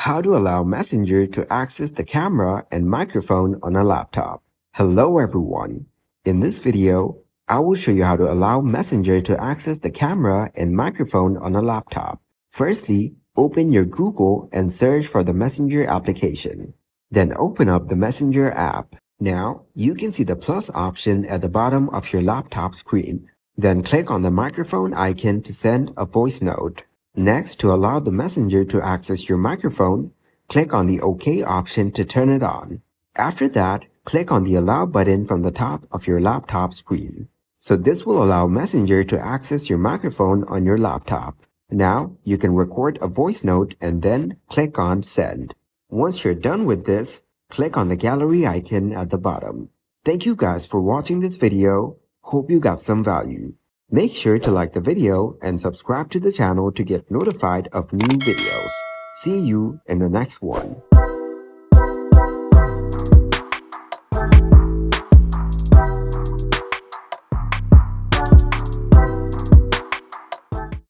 How to allow Messenger to access the camera and microphone on a laptop. Hello everyone. In this video, I will show you how to allow Messenger to access the camera and microphone on a laptop. Firstly, open your Google and search for the Messenger application. Then open up the Messenger app. Now, you can see the plus option at the bottom of your laptop screen. Then click on the microphone icon to send a voice note. Next, to allow the Messenger to access your microphone, click on the OK option to turn it on. After that, click on the Allow button from the top of your laptop screen. So this will allow Messenger to access your microphone on your laptop. Now, you can record a voice note and then click on Send. Once you're done with this, click on the gallery icon at the bottom. Thank you guys for watching this video. Hope you got some value. Make sure to like the video and subscribe to the channel to get notified of new videos. See you in the next one.